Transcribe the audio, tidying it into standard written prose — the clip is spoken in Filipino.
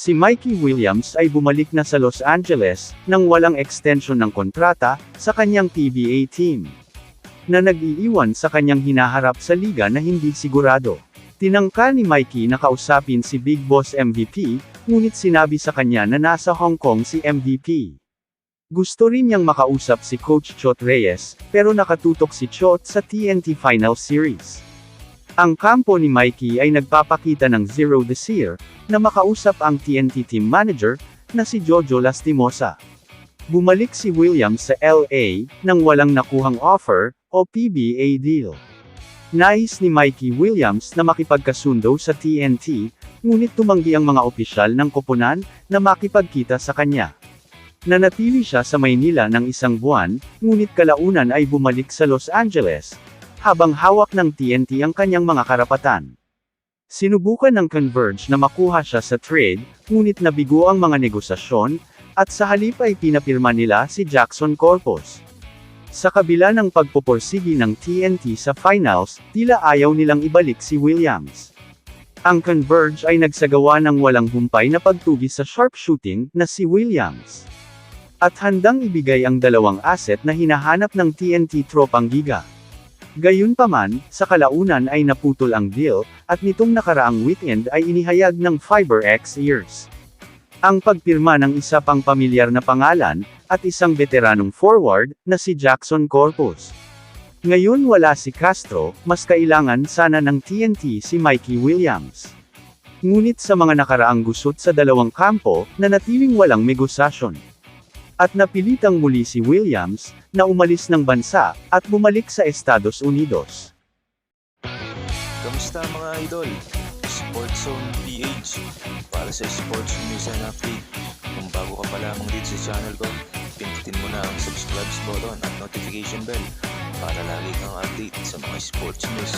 Si Mikey Williams ay bumalik na sa Los Angeles, nang walang extension ng kontrata, sa kanyang PBA team, na nag-iiwan sa kanyang hinaharap sa liga na hindi sigurado. Tinangka ni Mikey na kausapin si Big Boss MVP, ngunit sinabi sa kanya na nasa Hong Kong si MVP. Gusto rin niyang makausap si Coach Chot Reyes, pero nakatutok si Chot sa TNT Final Series. Ang kampo ni Mikey ay nagpapakita ng zero desire, na makausap ang TNT team manager, na si Jojo Lastimosa. Bumalik si Williams sa LA, nang walang nakuhang offer, o PBA deal. Nais ni Mikey Williams na makipagkasundo sa TNT, ngunit tumanggi ang mga opisyal ng koponan, na makipagkita sa kanya. Nanatili siya sa Maynila ng 1 buwan, ngunit kalaunan ay bumalik sa Los Angeles, habang hawak ng TNT ang kanyang mga karapatan. Sinubukan ng Converge na makuha siya sa trade, ngunit nabigo ang mga negosasyon, at sa halip ay pinapirma nila si Jackson Corpus. Sa kabila ng pagpupursigi ng TNT sa finals, tila ayaw nilang ibalik si Williams. Ang Converge ay nagsagawa ng walang humpay na pagtugi sa sharpshooting, na si Williams. At handang ibigay ang dalawang asset na hinahanap ng TNT tropang giga. Gayunpaman, sa kalaunan ay naputol ang deal, at nitong nakaraang weekend ay inihayag ng FiberX Ears ang pagpirma ng isa pang pamilyar na pangalan, at isang veteranong forward, na si Jackson Corpus. Ngayon wala si Castro, mas kailangan sana ng TNT si Mikey Williams. Ngunit sa mga nakaraang gusot sa dalawang kampo, nanatiling walang negosasyon. At napilitang muli si Williams, na umalis ng bansa, at bumalik sa Estados Unidos. Kamusta mga idol? Sports Zone PH para sa sports news and update. Kung bago ka pa lamang dito sa channel ko, pindutin mo na ang subscribe button at notification bell para lagi kang update sa mga sports news.